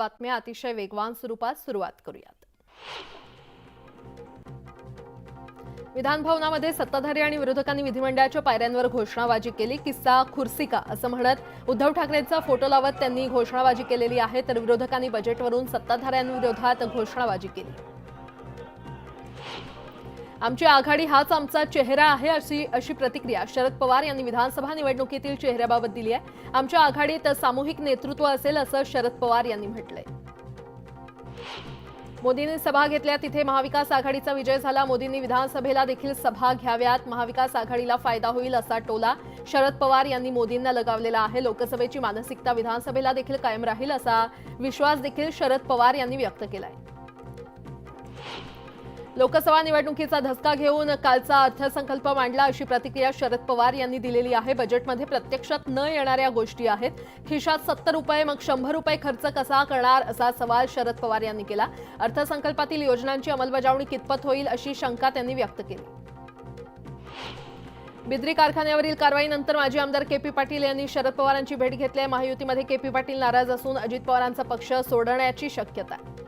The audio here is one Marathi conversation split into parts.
बातम्या अतिशय वेगवान स्वरूपात सुरुवात करूयात। विधान भवनामध्ये सत्ताधारी आणि विरोधकांनी विधिमंडळाच्या पायऱ्यांवर घोषणाबाजी केली। किस्सा खुर्सी का असं म्हणत उद्धव ठाकरेंचा फोटो लावत त्यांनी घोषणाबाजी केलेली आहे, तर विरोधकांनी बजेटवरून सत्ताधाऱ्यांविरोधात घोषणाबाजी केली। आमची आघाडी हाच आमचा चेहरा आहे अशी प्रतिक्रिया शरद पवार यांनी विधानसभा निवडणुकीतील चेहऱ्याबाबत दिली आहे। आमच्या आघाडीत सामूहिक नेतृत्व असेल असं शरद पवार यांनी म्हटलंय। मोदींनी सभा घेतल्या तिथे महाविकास आघाडीचा विजय झाला। मोदींनी विधानसभेला देखील सभा घ्याव्यात, महाविकास आघाडीला फायदा होईल असा टोला शरद पवार यांनी मोदींना लगावलेला आहे। लोकसभेची मानसिकता विधानसभेला देखील कायम राहील असा विश्वास देखील शरद पवार यांनी व्यक्त केलाय। लोकसभा निवडणुकीचा धसका घेऊन कालचा अर्थसंकल्प मांडला अशी प्रतिक्रिया शरद पवार यांनी दिलेली आहे। बजेटमध्ये प्रत्यक्षात न येणाऱ्या गोष्टी आहेत। खिशात 70 रुपये मग 100 रुपये खर्च कसा करणार असा सवाल शरद पवार यांनी केला। अर्थसंकल्पातील योजनांची अंमलबजावणी कितपत होईल अशी शंका त्यांनी व्यक्त केली। बिद्री कारखान्यावरील कारवाईनंतर माजी आमदार के.पी. पाटील यांनी शरद पवारांची भेट घेतली आहे। महायुतीमध्ये के.पी. पाटील नाराज असून अजित पवारांचा पक्ष सोडण्याची शक्यता आहे।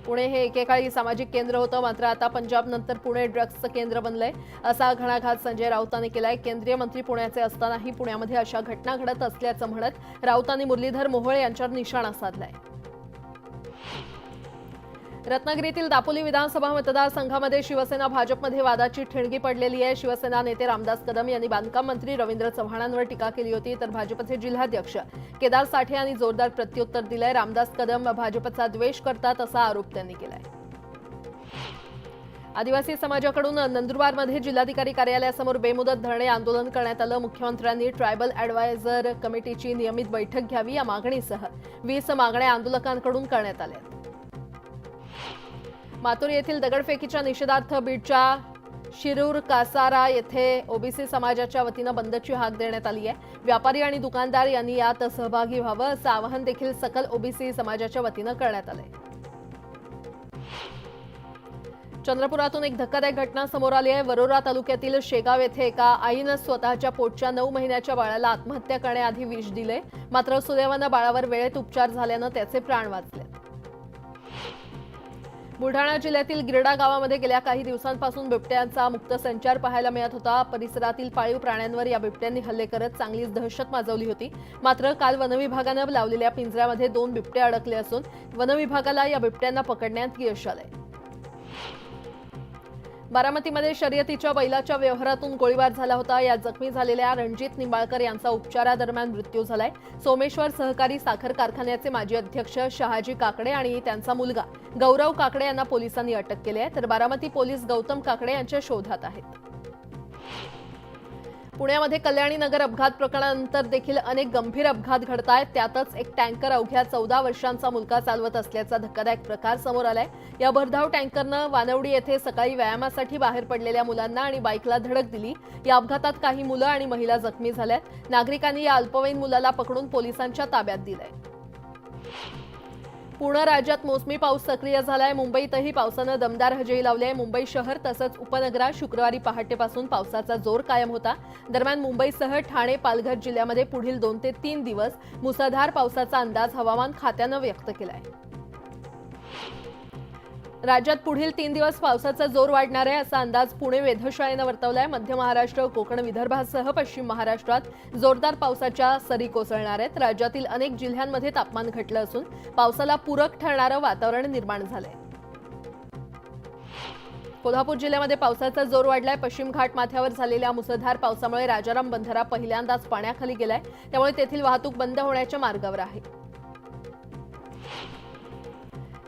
पुणे हे एकेकाळी सामाजिक केंद्र होतं, मात्र आता पंजाब नंतर पुणे ड्रग्सचं केंद्र बनलंय असा घणाघात संजय राऊतांनी केलाय। केंद्रीय मंत्री पुण्याचे असतानाही पुण्यामध्ये अशा घटना घडत असल्याचं म्हणत राऊतांनी मुरलीधर मोहोळ यांच्यावर निशाणा साधलाय। रत्नागिरीतील दापोली विधानसभा मतदारसंघामध्ये शिवसेना भाजपमध्ये वादाची ठिणगी पडलेली आहे। शिवसेना नेते रामदास कदम यांनी बांधकाम मंत्री रवींद्र चव्हाणांवर टीका केली होती, तर भाजपचे जिल्हाध्यक्ष केदार साठे यांनी जोरदार प्रत्युत्तर दिलंय। रामदास कदम भाजपचा द्वेष करतात असा आरोप त्यांनी केलाय। आदिवासी समाजाकडून नंदुरबारमध्ये जिल्हाधिकारी कार्यालयासमोर बेमुदत धरणे आंदोलन करण्यात आलं। मुख्यमंत्र्यांनी ट्रायबल ॲडवायझर कमिटीची नियमित बैठक घ्यावी या मागणीसह 20 मागण्या आंदोलकांकडून करण्यात आल्या। मातूर येथील दगडफेकीच्या निषेधार्थ बीडच्या शिरूर कासारा येथे ओबीसी समाजाच्या वतीनं बंदची हाक देण्यात आली आहे। व्यापारी आणि दुकानदार यांनी यात सहभागी व्हावं असं आवाहन देखील सकल ओबीसी समाजाच्या वतीनं करण्यात आलंय। चंद्रपुरातून एक धक्कादायक घटना समोर आली आहे। वरोरा तालुक्यातील शेगाव येथे एका आईनं स्वतःच्या पोटच्या 9 महिन्याच्या बाळाला आत्महत्या करण्याआधी विष दिले, मात्र सुदैवानं बाळावर वेळेत उपचार झाल्यानं त्याचे प्राण वाचले। बुलढाणा जिल्ह्यातील गिरडा गावामध्ये गेल्या काही दिवसांपासून बिबट्यांचा मुक्त संचार पाहायला मिळत होता। परिसरातील पाळीव प्राण्यांवर या बिबट्यांनी हल्ले करत चांगलीच दहशत माजवली होती। मात्र काल वनविभागानं लावलेल्या पिंजऱ्यामध्ये 2 बिबटे अडकले असून वनविभागाला या बिबट्यांना पकडण्यात यश आलंय। बारामतीमध्ये शर्यतीच्या बैलाच्या व्यवहारातून गोळीबार झाला होता। यात जखमी झालेल्या रणजित निंबाळकर यांचा उपचारादरम्यान मृत्यू झालाय। सोमेश्वर सहकारी साखर कारखान्याचे माजी अध्यक्ष शहाजी काकडे आणि त्यांचा मुलगा गौरव काकडे यांना पोलिसांनी अटक केली आहे, तर बारामती पोलीस गौतम काकडे यांच्या शोधात आहेत। पुण्यामध्ये कल्याणी नगर अपघात प्रकरणानंतर देखील अनेक गंभीर अपघात घडत आहेत। त्यातच एक टँकर अवघ्या 14 वर्षांचा मुलगा चालवत असल्याचा धक्कादायक प्रकार समोर आलाय। या भरधाव टँकरनं वानवडी येथे सकाळी व्यायामासाठी बाहेर पडलेल्या मुलांना आणि बाईकला धडक दिली। या अपघातात काही मुलं आणि महिला जखमी झाल्यात। नागरिकांनी या अल्पवयीन मुलाला पकडून पोलिसांच्या ताब्यात दिलंय। पूर्ण राज्यात मोसमी पाऊस सक्रिय झालाय। मुंबईतही पावसानं दमदार हजेरी लावली आहे। मुंबई शहर तसंच उपनगरात शुक्रवारी पहाटेपासून पावसाचा जोर कायम होता। दरम्यान मुंबईसह ठाणे, पालघर जिल्ह्यामध्ये पुढील 2 ते 3 दिवस मुसळधार पावसाचा अंदाज हवामान खात्यानं व्यक्त केलाय। राज्यात पुढील 3 दिवस पावसाचा जोर वाढणार आहे असा अंदाज पुणे वेधशाळेनं वर्तवलाय। मध्य महाराष्ट्र, कोकण, विदर्भासह पश्चिम महाराष्ट्रात जोरदार पावसाच्या सरी कोसळणार आहेत। राज्यातील अनेक जिल्ह्यांमध्ये तापमान घटलं असून पावसाला पूरक ठरणारं वातावरण निर्माण झालंय। कोल्हापूर जिल्ह्यामध्ये पावसाचा जोर वाढलाय। पश्चिम घाट माथ्यावर झालेल्या मुसळधार पावसामुळे राजाराम बंधारा पहिल्यांदाच पाण्याखाली गेलाय, त्यामुळे तेथील वाहतूक बंद होण्याच्या मार्गावर आहे।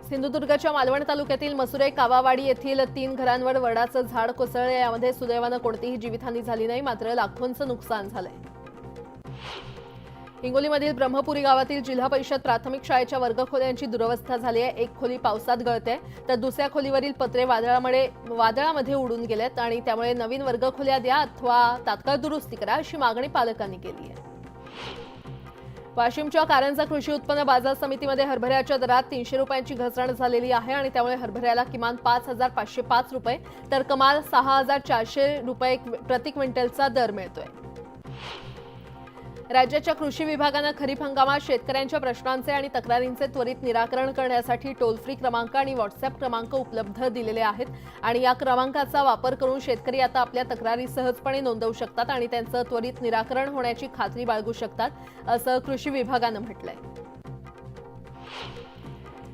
सिंधुदुर्गच्या मालवण तालुक्यातील मसुरे कावावाडी येथील 3 घरांवर वडाचं झाड कोसळलं। यामध्ये सुदैवानं कोणतीही जीवितहानी झाली नाही, मात्र लाखोंचं नुकसान झालंय। हिंगोलीमधील ब्रह्मपुरी गावातील जिल्हा परिषद प्राथमिक शाळेच्या वर्गखोल्यांची दुरवस्था झाली आहे। एक खोली पावसात गळते, तर दुसऱ्या खोलीवरील पत्रे वादळामध्ये उडून गेलेत आणि त्यामुळे नवीन वर्गखोल्या द्या अथवा तात्काळ दुरुस्ती करा अशी मागणी पालकांनी केली आहे। वाशिमच्या कारंजा कृषी उत्पन्न बाजार समितीमध्ये हरभऱ्याच्या दरात 300 रुपयांची घसरण झालेली आहे आणि त्यामुळे हरभऱ्याला किमान 5,505 रुपये तर कमाल 6,400 रुपये प्रति क्विंटलचा दर मिळतोय। राज्याच्या कृषी विभागानं खरीप हंगामात शेतकऱ्यांच्या प्रश्नांचे आणि तक्रारींचे त्वरित निराकरण करण्यासाठी टोल फ्री क्रमांक आणि व्हॉट्सअप क्रमांक उपलब्ध दिलेले आहेत आणि या क्रमांकाचा वापर करून शेतकरी आता आपल्या तक्रारी सहजपणे नोंदवू शकतात आणि त्यांचं त्वरित निराकरण होण्याची खात्री बाळगू शकतात, असं कृषी विभागानं म्हटलंय.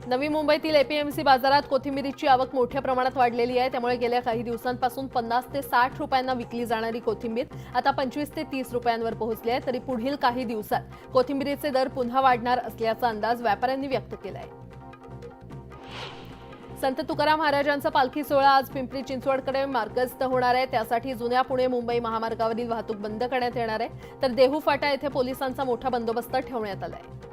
नवी मुंबईतील एपीएमसी बाजारात कोथिंबीरीची आवक मोठ्या प्रमाणात वाढलेली आहे. त्यामुळे गेल्या काही दिवसांपासून 50 ते 60 रुपयांना विकली जाणारी कोथिंबीर आता 25 ते 30 रुपयांवर पोहोचली आहे. तरी पुढील काही दिवसात कोथिंबीरीचे दर पुन्हा वाढणार असल्याचा अंदाज व्यापाऱ्यांनी व्यक्त केला आहे. संत तुकाराम महाराजांचा पालखी सोहळा आज पिंपरी चिंचवडकडे मार्गस्थ होणार आहे. त्यासाठी जुन्या पुणे मुंबई महामार्गावरील वाहतूक बंद करण्यात येणार आहे. तर देहू फाटा येथे पोलिसांचा मोठा बंदोबस्त ठेवण्यात आला आहे.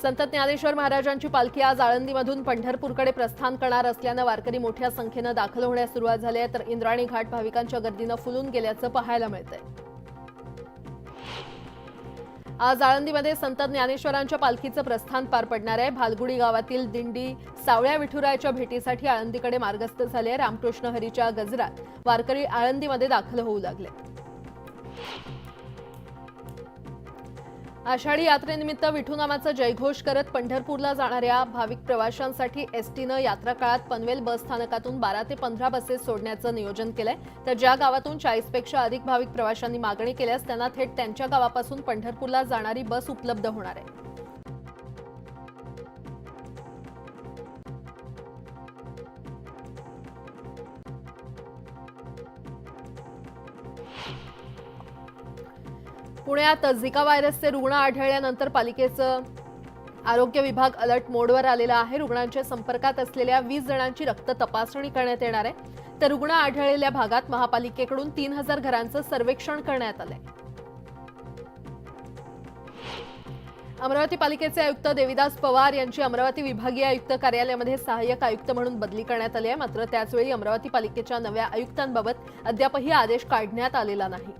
संत ज्ञानेश्वर महाराजांची पालखी आज आळंदीमधून पंढरपूरकडे प्रस्थान करणार असल्यानं वारकरी मोठ्या संख्येनं दाखल होण्यास सुरुवात झाली आहे. तर इंद्रायणी घाट भाविकांच्या गर्दीनं फुलून गेल्याचं पाहायला मिळतंय. आज आळंदीमध्ये संत ज्ञानेश्वरांच्या पालखीचं प्रस्थान पार पडणार आहे. भालगुडी गावातील दिंडी सावळ्या विठुरायाच्या भेटीसाठी आळंदीकडे मार्गस्थ झाली आहे. रामकृष्ण हरीच्या गजरात वारकरी आळंदीमध्ये दाखल होऊ लागले. आषाढी यात्रेनिमित्त विठू नामाचा जयघोष करत पंढरपूरला जाणाऱ्या भाविक प्रवाशांसाठी एसटीनं यात्रा काळात पनवेल बस स्थानकातून 12 ते 15 बसेस सोडण्याचं नियोजन केलंय. तर ज्या गावातून 40 पेक्षा अधिक भाविक प्रवाशांनी मागणी केल्यास त्यांना थेट त्यांच्या गावापासून पंढरपूरला जाणारी बस उपलब्ध होणार आहे. पुण्यात झिका व्हायरसचे रुग्ण आढळल्यानंतर पालिकेचं आरोग्य विभाग अलर्ट मोडवर आलेला आहे. रुग्णांच्या संपर्कात असलेल्या 20 जणांची रक्त तपासणी करण्यात येणार आहे. तर रुग्ण आढळलेल्या भागात महापालिकेकडून 3000 घरांचं सर्वेक्षण करण्यात आलंय. अमरावती पालिकेचे आयुक्त देविदास पवार यांची अमरावती विभागीय आयुक्त कार्यालयामध्ये सहाय्यक आयुक्त म्हणून बदली करण्यात आली आहे. मात्र त्याचवेळी अमरावती पालिकेच्या नव्या आयुक्तांबाबत अद्यापही आदेश काढण्यात आलेला नाही.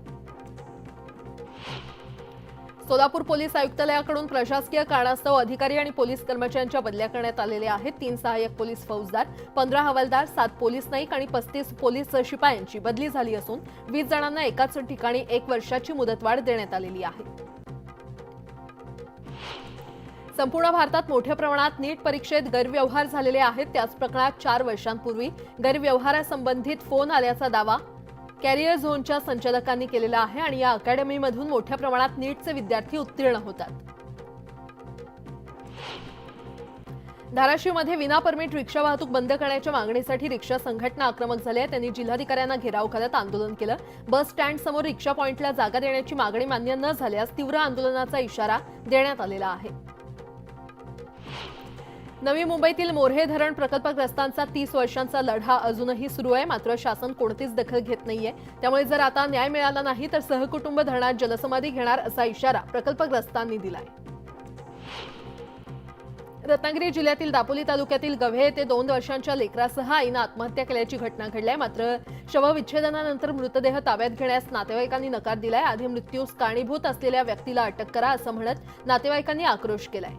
सोलापूर पोलीस आयुक्तालयाकडून प्रशासकीय कारणास्तव अधिकारी आणि पोलीस कर्मचाऱ्यांच्या बदल्या करण्यात आलेल्या आहेत. 3 सहाय्यक पोलीस फौजदार, 15 हवालदार, 7 पोलीस नाईक आणि 35 पोलीस शिपायांची बदली झाली असून 20 जणांना एकाच ठिकाणी 1 वर्षाची मुदतवाढ देण्यात आलेली आहे. संपूर्ण भारतात मोठ्या प्रमाणात नीट परीक्षेत गैरव्यवहार झालेले आहेत. त्याच प्रकरणात 4 वर्षांपूर्वी गैरव्यवहारासंबंधित फोन आल्याचा दावा कॅरियर झोनच्या संचालकांनी केलेला आहे आणि या अकॅडमीमधून मोठ्या प्रमाणात नीटचे विद्यार्थी उत्तीर्ण होतात. धाराशिवमध्ये विना परमिट रिक्षा वाहतूक बंद करण्याच्या मागणीसाठी रिक्षा संघटना आक्रमक झाली आहे. त्यांनी जिल्हाधिकाऱ्यांना घेराव करत आंदोलन केलं. बस स्टँड समोर रिक्षा पॉइंटला जागा देण्याची मागणी मान्य न झाल्यास तीव्र आंदोलनाचा इशारा देण्यात आलेला आहे. नवी मुंबईतील मोर्हे धरण प्रकल्पग्रस्तांचा 30 वर्षांचा लढा अजूनही सुरू आहे. मात्र शासन कोणतीच दखल घेत नाहीये. त्यामुळे जर आता न्याय मिळाला नाही तर सहकुटुंब धरणात जलसमाधी घेणार असा इशारा प्रकल्पग्रस्तांनी दिलाय. रत्नागिरी जिल्ह्यातील दापोली तालुक्यातील गव्हे येथे 2 वर्षांच्या लेकरासह आईनं आत्महत्या केल्याची घटना घडली आहे. मात्र शवविच्छेदनानंतर मृतदेह ताब्यात घेण्यास नातेवाईकांनी नकार दिलाय. आधी मृत्यूस कारणीभूत असलेल्या व्यक्तीला अटक करा असं म्हणत नातेवाईकांनी आक्रोश केलाय.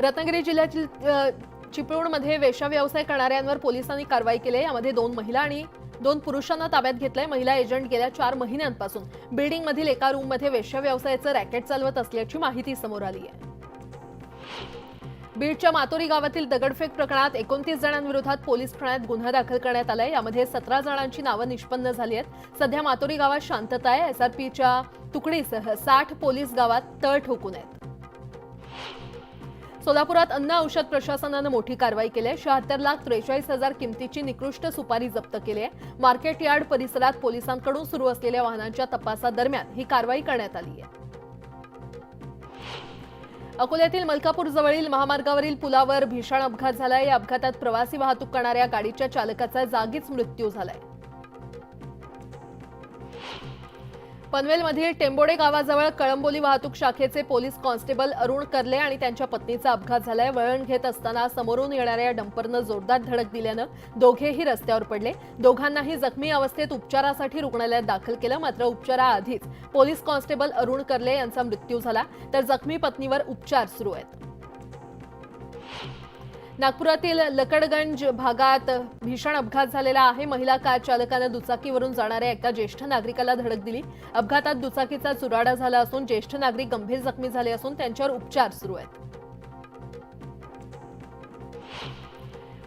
रत्नागिरी जिल्ह्यातील चिपळूणमध्ये वेश्या व्यवसाय करणाऱ्यांवर पोलिसांनी कारवाई केली. यामध्ये 2 महिला आणि 2 पुरुषांना ताब्यात घेतलंय. महिला एजंट गेल्या 4 महिन्यांपासून बिल्डिंगमधील एका रूममध्ये वेश्या व्यवसायाचं रॅकेट चालवत असल्याची माहिती समोर आली आहे. बीडच्या मातोरी गावातील दगडफेक प्रकरणात 29 जणांविरोधात पोलीस ठाण्यात गुन्हा दाखल करण्यात आलाय. यामध्ये 17 जणांची नावं निष्पन्न झाली आहेत. सध्या मातोरी गावात शांतता आहे. एसआरपीच्या तुकडीसह 60 पोलीस गावात तळ ठोकून आहेत. सोलापुरात अन्न औषध प्रशासनानं मोठी कारवाई केली आहे. 76,43,000 किमतीची निकृष्ट सुपारी जप्त केली आहे. मार्केट यार्ड परिसरात पोलिसांकडून सुरू असलेल्या वाहनांच्या तपासादरम्यान ही कारवाई करण्यात आली आहे. अकोल्यातील मलकापूर जवळील महामार्गावरील पुलावर भीषण अपघात झालाय. या अपघातात प्रवासी वाहतूक करणाऱ्या गाडीच्या चालकाचा जागीच मृत्यू झालाय. पनवेलमधील टेंबोडे गावाजवळ कळंबोली वाहतूक शाखेचे पोलीस कॉन्स्टेबल अरुण कर्ले आणि त्यांच्या पत्नीचा अपघात झालाय. वळण घेत असताना समोरून येणाऱ्या डंपरनं जोरदार धडक दिल्यानं दोघेही रस्त्यावर पडले. दोघांनाही जखमी अवस्थेत उपचारासाठी रुग्णालयात दाखल केलं. मात्र उपचाराआधीच पोलीस कॉन्स्टेबल अरुण कर्ले यांचा मृत्यू झाला. तर जखमी पत्नीवर उपचार सुरू आहेत. नागपुरातील लकडगंज भागात भीषण अपघात झालेला आहे. महिला कार चालकानं दुचाकीवरून जाणाऱ्या एका ज्येष्ठ नागरिकाला धडक दिली. अपघातात दुचाकीचा चुराडा झाला असून ज्येष्ठ नागरिक गंभीर जखमी झाले असून त्यांच्यावर उपचार सुरू आहेत.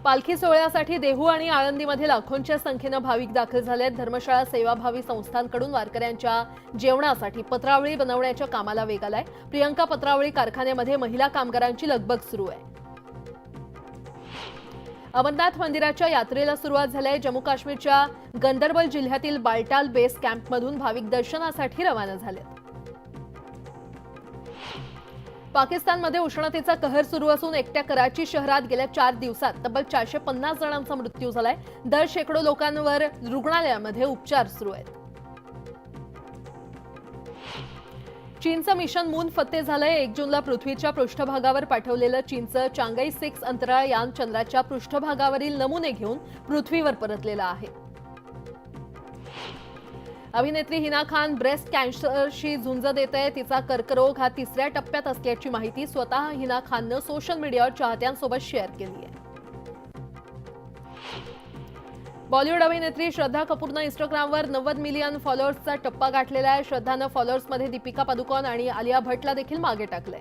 पालखी सोहळ्यासाठी देहू आणि आळंदीमध्ये लाखोंच्या संख्येनं भाविक दाखल झाले आहेत. धर्मशाळा सेवाभावी संस्थांकडून वारकऱ्यांच्या जेवणासाठी पत्रावळी बनवण्याच्या कामाला वेग आलाय. प्रियंका पत्रावळी कारखान्यामध्ये महिला कामगारांची लगबग सुरू आहे. अमरनाथ मंदिराच्या यात्रेला सुरुवात झाली आहे. जम्मू काश्मीरच्या गंदरबल जिल्ह्यातील बाल्टाल बेस कॅम्पमधून भाविक दर्शनासाठी रवाना झाले. पाकिस्तानमध्ये उष्णतेचा कहर सुरू असून एकट्या कराची शहरात गेल्या 4 दिवसात तब्बल 450 जणांचा मृत्यू झालाय. दर शेकडो लोकांवर रुग्णालयामध्ये उपचार सुरू आहेत. चीनचं मिशन मून फत्ते झालंय. 1 जूनला पृथ्वीच्या पृष्ठभागावर पाठवलेलं चीनचं चांगाई 6 अंतराळ यान चंद्राच्या पृष्ठभागावरील नमुने घेऊन पृथ्वीवर परतलेलं आहे. अभिनेत्री हिना खान ब्रेस्ट कॅन्सरशी झुंज देते. तिचा कर्करोग हा 3ऱ्या टप्प्यात असल्याची माहिती स्वतः हिना खाननं सोशल मीडियावर चाहत्यांसोबत शेअर केली आहे. बॉलिवूड अभिनेत्री श्रद्धा कपूरनं इंस्टाग्रामवर 90 मिलियन फॉलोअर्सचा टप्पा गाठलेला आहे. श्रद्धानं फॉलोअर्समध्ये दीपिका पदुकोण आणि आलिया भट्टला देखील मागे टाकलंय.